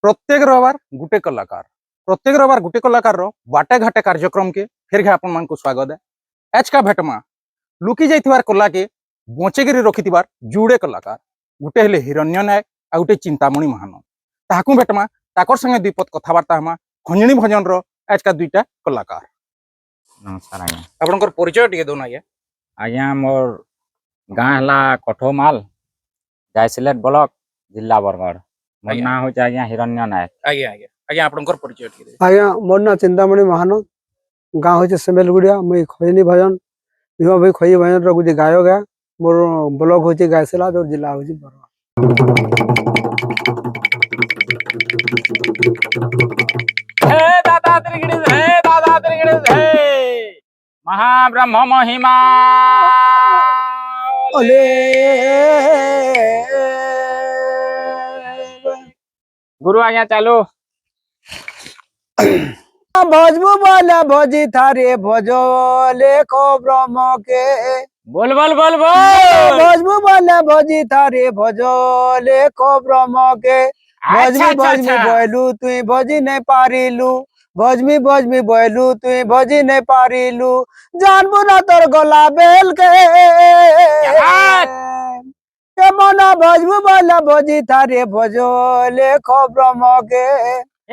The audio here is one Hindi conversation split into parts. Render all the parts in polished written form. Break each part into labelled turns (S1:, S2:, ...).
S1: प्रत्येक रविवार गुटे कलाकार प्रत्येक रविवार गुटे कलाकार बाटे घाटे कार्यक्रम के फिर अपन मान को स्वागत है। आज का भेटमा लुकी जाइथिबार कला के बचेगिरी रखिथिबार जुड़े कलाकार गुटे हेले हिरण्य नायक आ गुटे चिंतामणि महान ताकू भेटमा ताकर संगे दुईपद कथबार्ता हमा खंजनी भजन रो आज का दुईटा कलाकार।
S2: नमस्कार आज्ञा
S1: आपनकर परिचय टिके दोन आज्ञा।
S2: आज्ञा मोर गाँ हला कठोमाल जायसिलेट ब्लॉक जिला बरगढ़। मोर
S1: आज्ञा।
S2: ना हो आज्ञा हिरण्य नायक।
S1: आज्ञा आज्ञा आज्ञा आपनकर परिचय टिके
S3: आज्ञा मोर ना चिंतामणि महान गाँ हो सेमेलगुड़िया मुई खैनी भजन भीमा भाई खई भजन रो गुजी गायक है। मोर ब्लॉक हो गायसिला और जिला हो बरगढ़।
S2: महाब्रह्म महिमा गुरु आज्ञा चालू।
S3: भजबू बोला भजी थारे भजो लेखो ब्रह्म के
S2: बोल बोल बोल बोल।
S3: भजबू बोला भजी थारे भजो लेखो ब्रह्म के भजमी भजमी बोलू तुई भजी नहीं पारिलू भजमी भजमी बोलू तुई भजी नहीं पारिलू जानबू ना तोर गला बेल के मना भजबू बोला भजी थारे भजो लेखो ब्रह्म के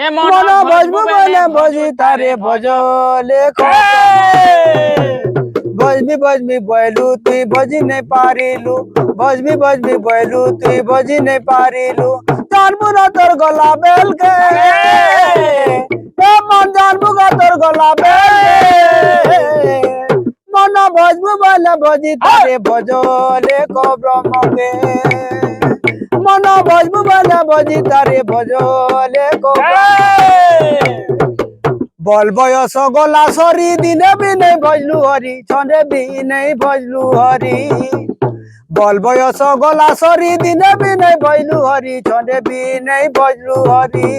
S3: मना भजबू बोला भजी थारे भजो लेखो भजमी भजमी बोलू तुई भजी नहीं पारिलू भजमी भजमी बोलू तुई भजी नहीं पारिलू जानबू ना तोर गला बेल के मन जानबू का तोर गला बेल मना भजबू बोला भजी थारे भजो लेखो ब्रह्म के मना भजबू बोला भजी थारे भजो लेखो बल बयस गला सरी दिने भी नहीं भजलू हरी छंदे भी नहीं भजलू हरी बल बयस गला सरी दिने भी नहीं भजलू हरी छंदे भी नहीं भजलू हरी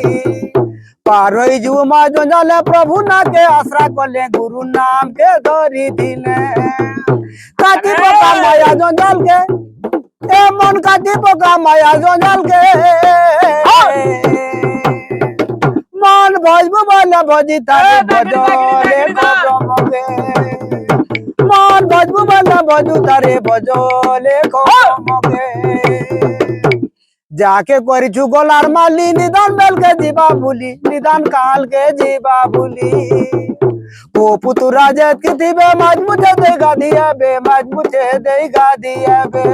S3: पारई जू मा जंजाले प्रभु ना के आश्रा कले गुरु नाम के धरी दिले काटी पका माया जंजाल के ए मन काटी पका माया जंजाल के मन भजबू बोला भजी थारे भजो लेखो ब्रह्म के मन भजबू बोला भजू थारे भजो लेखो ब्रह्म के जाके करिछु गोलार माली निदान बेल के जीवा भूली निदान काल के जीवा भूली ओ पुतुरा जत की थी बे माज मुझे देगा दिया बे माज मुझे देगा दिया बे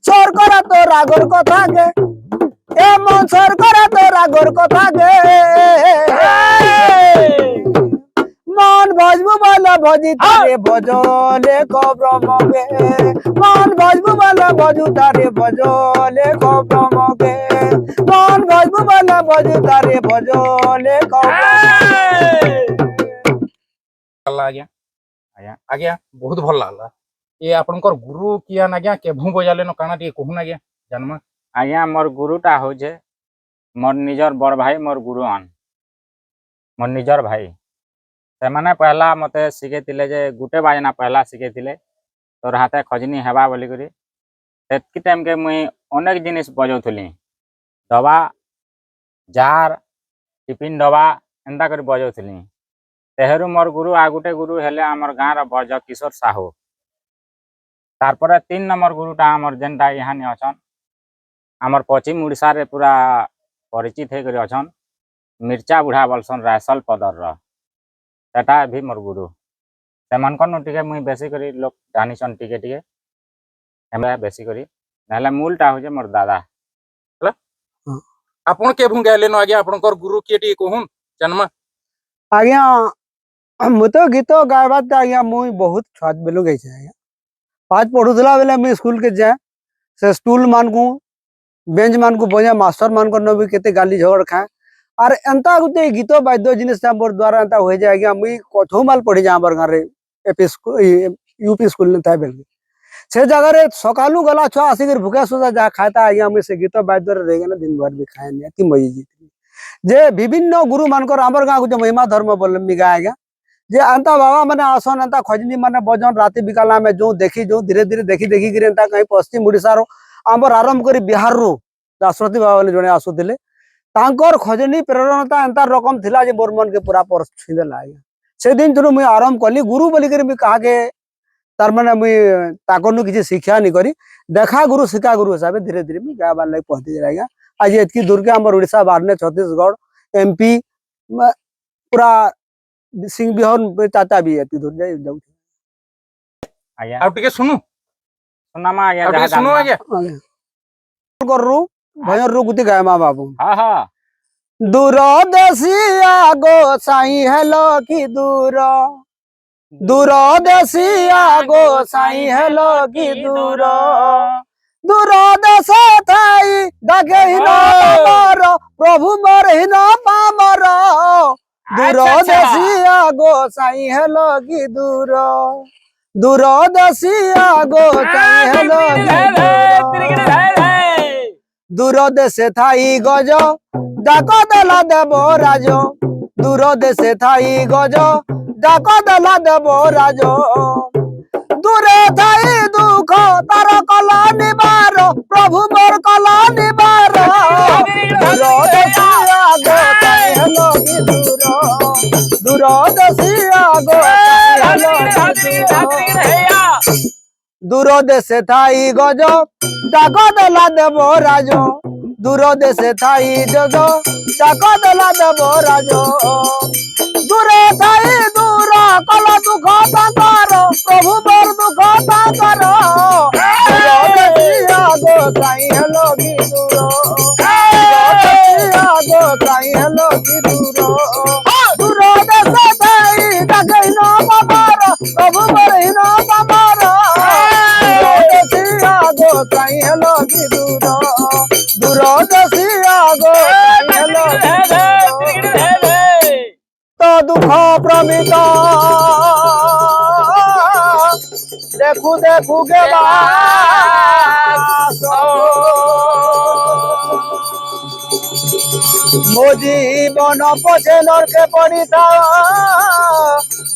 S3: सोर करा तो रागोर कथा के ए मन सोर करा तो रागोर कथा के मन भजबू बोला भजी थारे भजो लेखो ब्रह्म के मन भजबू बोला भजू थारे भजो लेखो ब्रह्म के मन भजबू बोला भजू थारे भजो लेखो
S1: आज्ञा आज्ञा आज्ञा बहुत भल लागला। ये आपनकर गुरु किया ना आज्ञा केभू बजाले न काना टिके कहू ना आज्ञा जन्मा।
S2: आज्ञा मोर गुरुटा हो मोर निजर बड़ भाई मोर गुरु आन मोर निजर भाई से माने पहला मते शिखेतिले जे गुटे बाजना पहला शिखेतिले तोर हाथे खजनी हेबा बोली करी सेतकी टाइम के मुई अनेक जिनिस बजौथुली दबा जार टिफिन डबा एंता करी बजौथुली तेहरू मोर गुरु आ गुटे गुरु हेले आमर गाँव रो बज किशोर साहू तारपरे 3 नंबर गुरुटा आमर जेनटा यहाँ नि अछन आमर पश्चिम उड़ीसा रे पूरा परिचित हे करी अछन मिर्चा बुढ़ा बोलसन रायसल पदर रो सेटा भी मोर गुरु सेमानकन टिके मुई बेसी करी लोक जानिसन टिके टिके हमरा बेसी करी नहले मूलटा हो मोर दादा
S1: आपन केभू गायले न आज्ञा आपनकर गुरु किए टिके कहून जन्मा।
S3: आज्ञा मु तो गीत गायबात आज्ञा मुई बहुत छात बेलु गई आज्ञा पाँच पढ़ुला बेले मुई स्कूल के जाए से स्टूल मान को बेंच मान को बजा मास्टर मान को नबी केते गाली झगड़ खाए और एंता गुते गीत वाद्य जिनिस मोर द्वारा एंता हो जाए आज्ञा मुई कठोमाल पढ़ी जा बर गारे एपी स्कूल यूपी स्कूल ने था बेल से जगह रे सकालू गला छुआ आसिक भूखे सुजा जा खाता आज्ञा मुई से गीत वाद्य रे रह दिन भर भी खाए नहीं ती मई जी जे विभिन्न गुरु मानकर आमर गाँव जो महिमा धर्म बोल मिगा आज्ञा जे अंता बाबा माने आसन अंता खजनी माने बजन राति बिकाला में जो देखी जो धीरे धीरे देखी देखी गिरे अंता कहीं पश्चिम ओडिसा रो आमर आरंभ करी बिहार रो दासरथी बाबा ने जने आसुतिले तांकर खजनी प्रेरणता एंता रकम थिला जे मोर मन के पूरा परस छिंदेला आज्ञा से दिन थुरु मुई आरंभ कली गुरु बोली कर मुई कहा के तार माने मुई ताकनु किछि शिक्षा नहीं करी देखा गुरु शिक्षा गुरु हिसाब धीरे धीरे मुई गाबार लाग पहुंची जाय आज्ञा आज एतकी दूर के हमर ओडिशा बाहर ने छत्तीसगढ़ एमपी पूरा सिंह बिहार चाचा भी एतकी दूर जाय जाऊ
S2: ଆଜ୍ଞା
S1: ଆଉ ଟିକେ ଶୁଣୁ
S2: ସୁନାମା ଆଜ୍ଞା
S1: ଆଉ ଟିକେ
S2: ଯାହା
S1: ଶୁଣୁ
S2: ଜାଣିବା।
S1: ଆଜ୍ଞା
S3: करु भयर रु गुती गायमा बाबू
S2: ହଁ ହଁ
S3: दूर देसिया गो साई हेलो की दूर दूर देसिया गो साई हेलो की दूर दूर देश थाई दागे हिन पामर प्रभु मोर हिन पामर दूर
S2: अच्छा, अच्छा।
S3: देसिया गो साई हेलो की दूर दूर देसिया गो साई हेलो की दूर दूर देशे थाई गज डाक देला देव राज दूर देशे थाई गज डाक देला देव राज दूरे थाई दुख तार कला निबार प्रभु मोर कला निबार दूर देशिया गो ताई हेलो की दूर दूर देशिया गो ताई हेलो की दूर दूर देशे थाई गज डाक देला देव राज दूर देशे थाई गज डाक देला देव राज दूरे थाई दूर कल दुख तांकर प्रभु मोर दुख तांकर दूर देशिया गो साई हेलो की दूर देशिया गो साई हेलो की दूर दूर देशे थाई डाके हिन पामर प्रभु मोर हिन पामर देशिया गो साई हेलो की दूर दूर देशिया गो साई हेलो की दूर तो दुख प्रमित देखू देखू के बास मो जीवन पछे नरके पड़ी था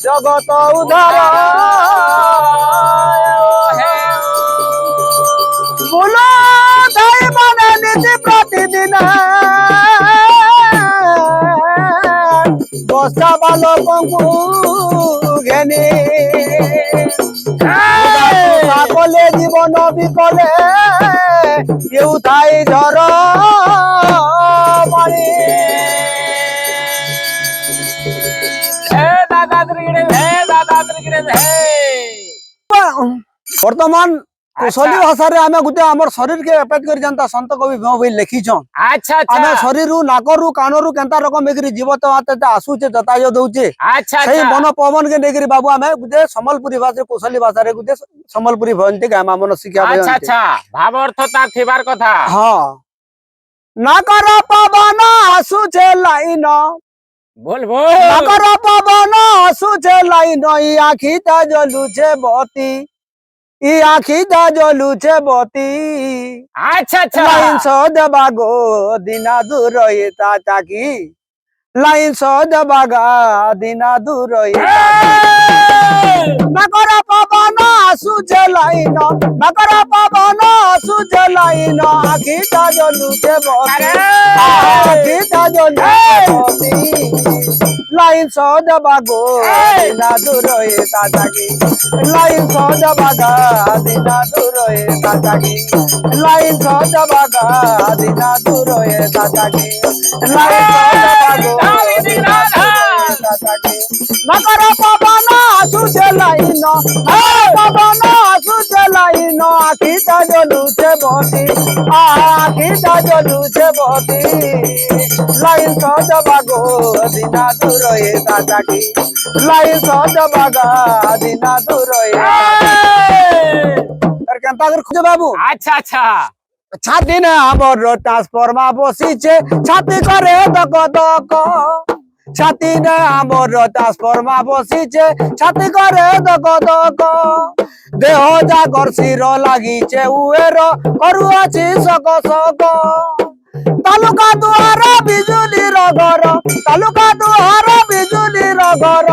S3: जगत उधार बोलो धाई माने नीति प्रतिदिन बसा बालकଙ୍କୁ घेनी কলে জীবন বিকলে কেউ তাই ঝর মারি বর্তমান কোশলী ভাষাରେ ଆମେ ଗୁଟେ ଆମର ଶରୀର के अपेट କରି जानता संत कवि भीम भई लिखिछन
S2: अच्छा
S3: ଆମେ
S2: अच्छा
S3: ଶରୀରରୁ ନାକରୁ କାନରୁ କେନ୍ତା ରକମ ହେଇକିରି ଜୀବତ ହାତେ ଆସୁଛେ ଜତାଜ ଦଉଛେ
S2: अच्छा
S3: ସେଇ
S2: अच्छा
S3: ବନ ପବନ के ନେଇକିରି ବାବୁ ଆମେ ଗୁଟେ ସମ୍ବଲପୁରୀ ଭାଷାରେ କୋଶলী ଭାଷାରେ ଗୁଟେ ସମ୍ବଲପୁରୀ ଭଜନଟେ ଗାମ ଆମର ଶିକ୍ଷା
S2: अच्छा अच्छा भाव अर्थ तार थिबार कथा
S3: ହଁ ନାକର ପବନ ଆସୁଛେ ଲାଇନ
S2: बोल बोल
S3: ନାକର ପବନ ଆସୁଛେ ଲାଇନ ଇ ଆଖିଟା ଜଲୁଛେ ବତି ଇ ଆଖିଟା ଜଲୁଛେ ବତି
S2: अच्छा अच्छा
S3: लाइन सदबा गो दिना दूर ता ताकी लाइन सदबागा दिना दूर नकर पवन आसुचे लाइन नकर पवन आसुचे लाइन आखिटा जलुचे बती आखिटा जलुचे बती लाइन सदबा गो दिना दूर ता ताकी लाइन सदबागा दिना दूर ता ताकी लाइन सदबागा दिना दूर ता ताकी लाइन सदबागा दिना दूर ता ताकी नकर पवन आसुचे लाइन पवन आसुचे लाइन आखिटा जलुचे बती आखिटा जलुचे बती लाइन सदबागो दिना दूर ता ताकी लाइन सदबागा दिना दूर আর কেনতা করে খুঁজে বাবু
S2: अच्छा अच्छा
S3: ছাতি না আমার ট্রান্সফর্মা বসিছে ছাতি করে দক দক ছাতি না আমার ট্রান্সফর্মা বসিছে ছাতি করে দক দক দেহ জাগর শির লাগিছে উয়ের করুয়াছি সক সক তালুকা দুয়ার বিজুলির ঘর তালুকা দুয়ার বিজুলির ঘর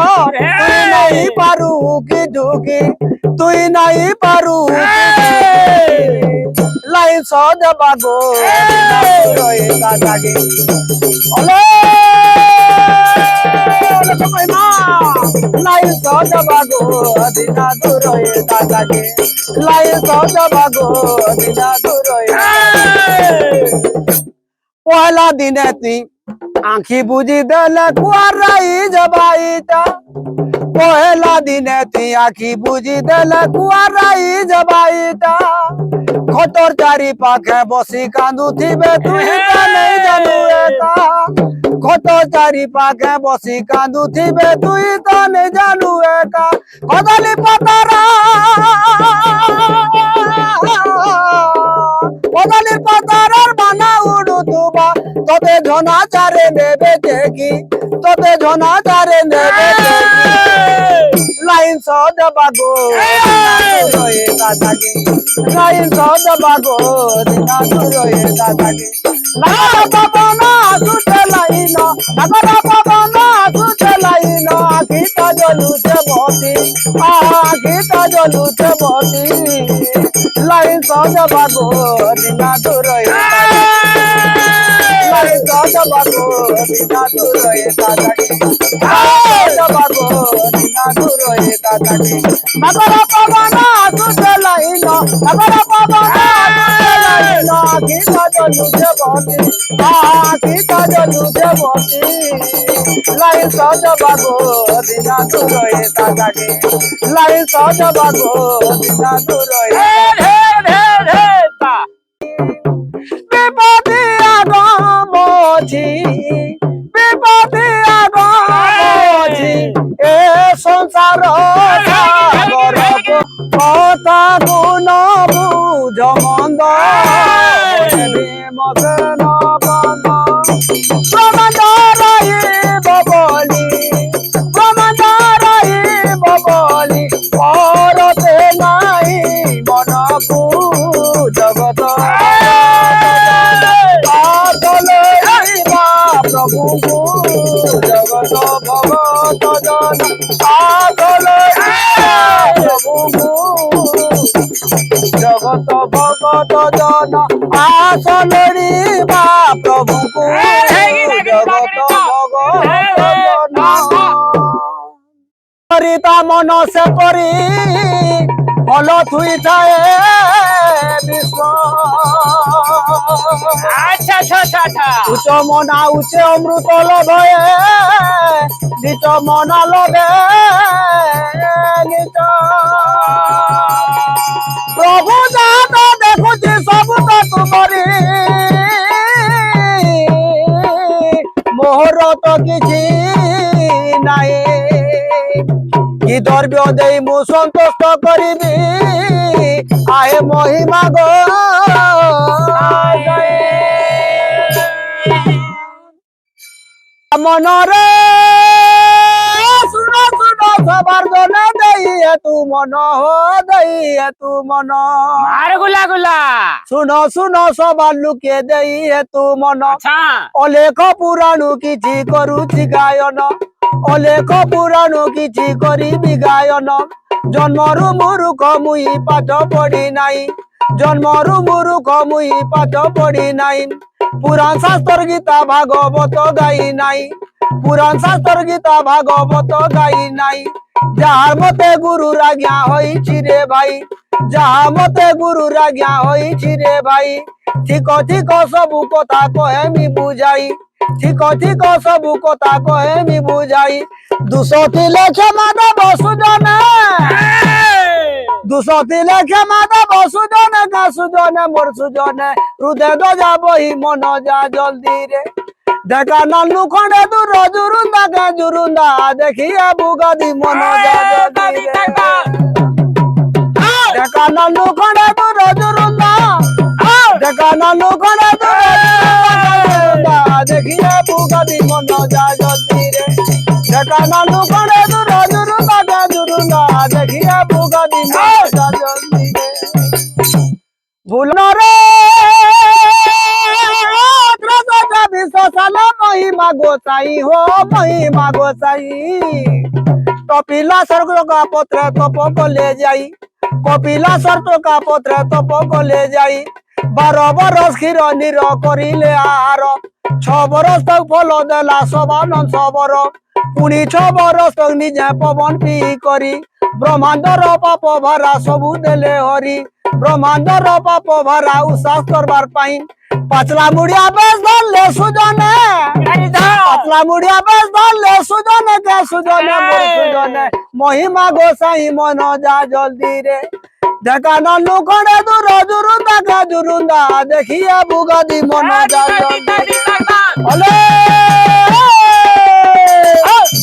S3: তুই নাই পারু কি ঢুকি তুই নাই পারু লাইন সদ বাগো রয়ে দাদাগে ওলে লাই সদ বাগো দিনা রয়ে দাদাগে লাই সদ বাগো দিনা রয়ে পয়লা দিনে তুই আঁখি বুঝি দেলে কুয়ারাই জবাইটা পহেলা দিনে তুই আঁখি বুঝি দেলে কুয়ারাই জবাইটা খতর চারি পাখে বসি কাঁদুথিবে তুই তো নেই জানু একা খতর চারি পাখে বসি কাঁদুথিবে তুই তো নেই জানু একা কদলি পাতারা কদলির পাতারার বানা উড়ু তুবা তোতে ঝোনা চারে নেবে দেখি তোতে ঝোনা চারে নেবে লাইন সদ বাগো রয়ে দাদাগে লাইন সদ বাগো দিনা রয়ে দাদাগে নাগরা পাবনা সুতে লাইন নাগরা পাবনা সুতে লাইন আখিটা জলুতে বতি আখিটা জলুতে বতি লাইন সদ বাগো দিনা রয়ে লাইন সদ বাগো দিনা রয়ে দাদাগে সদ বাগো দিনা রয়ে দাদাগে নাগরা পাবনা সুতে লাইন নাগরা পাবনা সুতে লাইন আখিটা জলুতে বতি আখিটা জলুতে বতি লাইন সদ বাগো দিনা রয়ে দাদাগে লাইন সদ বাগো দিনা রয়ে বিপদে আগমছি বিপদে আগমছি এ সংসার সাগর কথা গুণ বুঝ মন্দ মসন বন্ধ প্রমাণারাইব বলি প্রমাণারাইব বলি পরতে নাই মনকু জগত প্রভু জগত ভগত জন আগলে প্রভু জগত ভগত জন আসলে বা প্রভু জগত ভগত জন করিতা মন সে করি ফল থুই থাকে বিশ্ব
S2: আচ্ছা আচ্ছা আচ্ছা আচ্ছা
S3: উচ্চ মনা উচ্চে অমৃত লভয়ে নিচ মনা লভে নিচ প্রভু যাত দেখুছি সবু তো তুমরি মোহর তো কিছু নাই কি দ্রব্য দেই মু সন্তুষ্ট করিবি আহে মহিমা গো মনরে শুনো শুনো সবার জনে দেই তু মন হো দেই তু মন
S2: আর গুলা গুলা
S3: শুনো শুনো সবার লুকে দেই তু মন
S2: আচ্ছা
S3: অলেখ পুরাণু কিছু করুছি গায়ন অলেখ পুরাণু কিছু করিবি গায়ন জন্মরু মুরুখ মুই পাঠ পড়ি নাই জন্মরু মুরুখ মুই পাঠ পড়ি নাই পুরাণ শাস্ত্র গীতা ভাগবত গাই নাই পুরাণ শাস্ত্র গীতা ভাগবত গাই নাই যাহার মতে গুরুর আজ্ঞা হইছি রে ভাই যাহা মতে গুরুর আজ্ঞা হইছি রে ভাই ঠিক ঠিক সবু কথা কহেমি বুঝাই ঠিক ঠিক সবু কথা কহেমি বুঝাই 200 তিলে ক্ষমা দেব সুজনে 200 তিলে ক্ষমা দেব সুজনে গা সুজনে মোর সুজনে হৃদয় দজা বহি মন যা জলদি রে দেখা নালু খড়ে দূর জুরুন্দা কে জুরুন্দা দেখিয়া বুগাদি মন যা জলদি রে দেখা নালু খড়ে দূর জুরুন্দা দেখা নালু খড়ে দূর জুরুন্দা দেখিয়া বুগাদি মন যা জলদি রে দেখা নালু খড়ে দূর জুরুন্দা কে জুরুন্দা দেখিয়া বুগাদি মন যা জলদি রে ভুলনা রে বিশ্বসালা মহিমা গোসাই হো মহিমা গোসাই কপিলা স্বর্গ का पत्र तप को ले जाई कपिला स्वर्ग का पत्र तप को ले जाई 12 বরস ক্ষীর নির করিলে আর 6 বরস তক ফল দেলা সবানন সবর পুনি 6 বরস তক নিজে পবন পি করি ব্রহ্মাণ্ডর পাপ ভারা সবু দেলে হরি ব্রহ্মাণ্ডর পাপ ভারা উসাস করবার পাই পাতলা মুড়িয়া বেশ ধরলে সুজনে পাতলা মুড়িয়া বেশ ধরলে সুজনে কে সুজনে মোর সুজনে মহিমা গোসাই মন যা জলদি রে দেখা নলু করে দূর জুরুন্দা কা জুরুন্দা দেখিয়া বুগাদি মন যা জলদি ওলে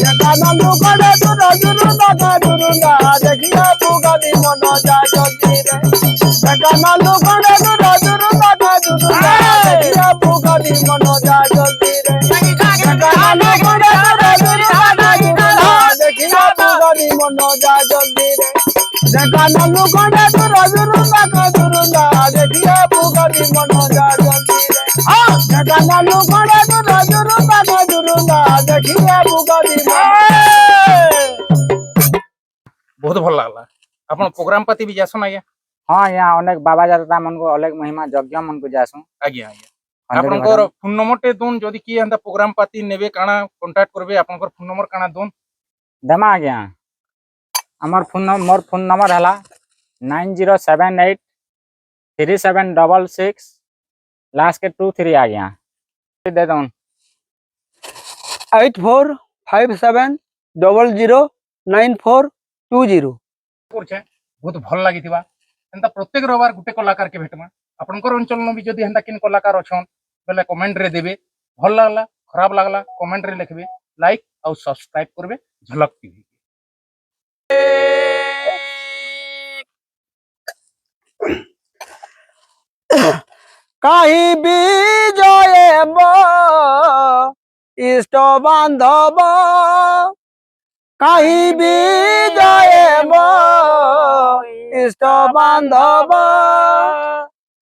S3: দেখা নলু করে দূর জুরুন্দা কা জুরুন্দা দেখিয়া বুগাদি মন যা জলদি রে দেখা নলু করে দূর জুরুন্দা কা জুরুন্দা দেখিয়া বুগাদি মন যা জলদি রে দেখা নলু করে দূর জুরুন্দা কা জুরুন্দা দেখিয়া বুগাদি মন যা জলদি রে দেখা নলু করে দূর জুরুন্দা কা জুরুন্দা দেখিয়া বুগাদি মন যা জলদি রে দেখা নলু করে দূর জুরুন্দা কা জুরুন্দা দেখিয়া বুগাদি
S1: बहुत भल लगला अपन प्रोग्राम पाती भी जासन आज्ञा
S2: हाँ यहाँ अनेक बाबा जाता मन को अनेक महिमा यज्ञ मन को जासु
S1: आज्ञा आज्ञा आपनकर फोन नंबर टे दोन जदी की हंदा प्रोग्राम पाती नेबे काना कांटेक्ट करबे आपनकर फोन नंबर काना दोन
S2: देमा आज्ञा मोर फोन नंबर हला 90783766 लास्ट के 23 आज्ञा दे दउन
S3: 8457009420
S1: करछे बहुत भल लागितिबा एंता प्रत्येक रविवार गुटे कलाकार के भेटमा आपनकर अंचल न भी जदी हंदा किन कलाकार अछन बेले कमेंट रे देबे भल लागला खराब लागला कमेंट रे लिखबे लाइक और सब्सक्राइब करबे झलक टीवी
S3: কাহি বিজয়ে ইষ্ট বান্ধব কাহি বিজয়ে ইষ্ট বান্ধব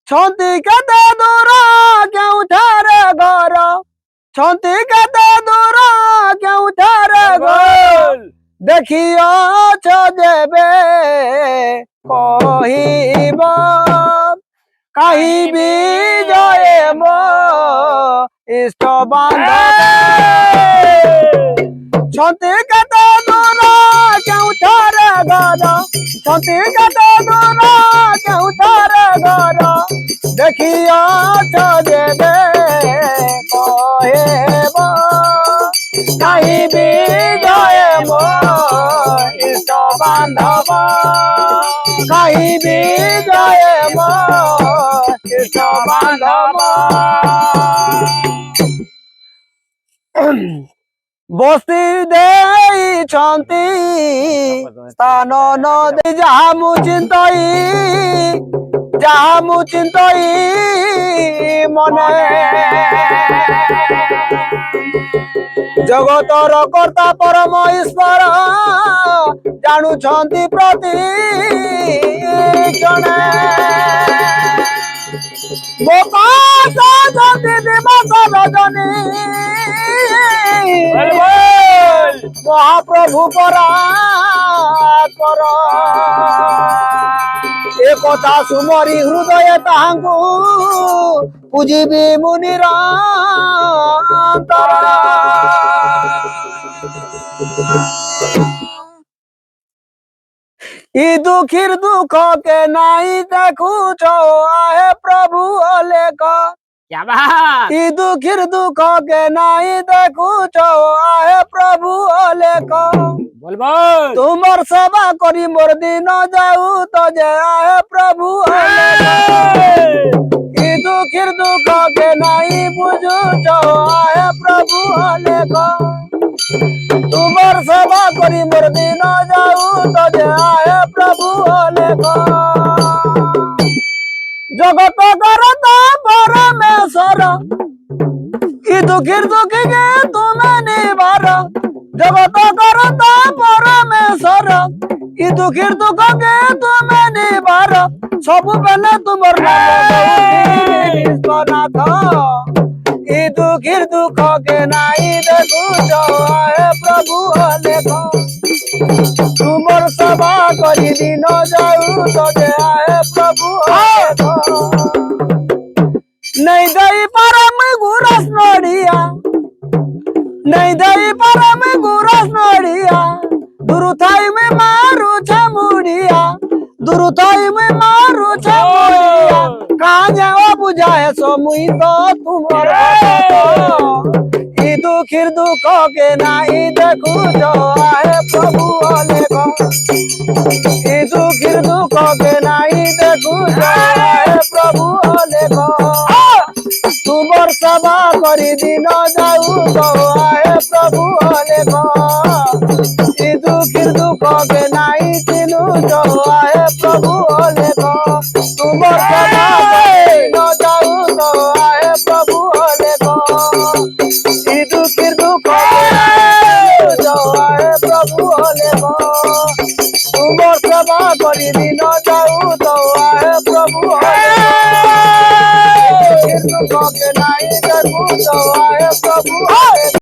S3: ছন্তি কেতে দূর কেউঠারে ঘর ছন্তি কেতে দূর কেউঠারে ঘর দেখিয়াছ যেবে কহিব কাহি বিজয়ে ইষ্ট বান্ধব ছন্তি কেতে দূর কেউঠারে ঘর ছন্তি কেতে দূর কেউঠারে ঘর দেখিয়াছ যেবে কহিব কাহি বিজয়ে ইষ্ট বান্ধব কাহি বিজয়ে ইষ্ট বান্ধব বস্তি ଦେଇଛନ୍ତି ସ୍ଥାନ ନଦୀ ଯାହା ମୁଁ ଚିନ୍ତଇ ମନେ ଜଗତର କର୍ତ୍ତା ପରମ ଈଶ୍ୱର ଜାଣୁଛନ୍ତି ପ୍ରତି କ୍ଷଣେ ମୋ ପାଶ ଦିବସ ରଜନୀ ମହାପ୍ରଭୁ ପରାତ୍ପର ଏ କଥା ସୁମରି ହୃଦୟ ତାହାଙ୍କୁ ପୂଜିବି ମୁଁ ନିରନ୍ତର ই দুঃখীর দুঃখ কে নাই দেখুছ আহে প্রভু অলেখ
S2: क्या बात
S3: ই দুঃখীর দুঃখ কে নাই দেখুছ আহে প্রভু অলেখ
S2: बोल बोल
S3: তোমার সেবা করি মোর দিন যাও তো যে আহে প্রভু অলেখ ই দুঃখীর দুঃখ কে নাই বুঝুছ আহে প্রভু অলেখ তোমার সেবা করি মোর দিন যাও তো যে আহে প্রভু অলেখ জগত করতা পরমেশ্বর ই দুঃখীর দুঃখীকে তুমি নিবার জগত করতা পরমেশ্বর ই দুঃখীর দুঃখকে তুমি নিবার ସବୁବେଳେ ତୁମର ନାଥ ଇ ଦୁଃଖୀର ଦୁଃଖ କେ ନାଇଁ ଦେଖୁଛ ହେ ପ୍ରଭୁ ଅଲେଖ ତୁମର ସେବା କରି ଦିନ ଯାଉ ତ ହେ ପ୍ରଭୁ ଅଲେଖ नहीं दई परम गुरस नोड़िया नहीं दई परम गुरस नोड़िया दुरुथाई में मारू छमुड़िया दुरुथाई में मारू छमुड़िया कहाँ जाओ बुझाए सो मुई तो तुम्हारे ई दुखिर दुख के नाई देखू जो आए प्रभु ओले को ई दुखिर दुख के नाई देखू जो आए प्रभु ओले को तू बरसबा करी दिन जाऊ तो आए प्रभु ओले को ई दुखिर दुख के नाई चिनु जो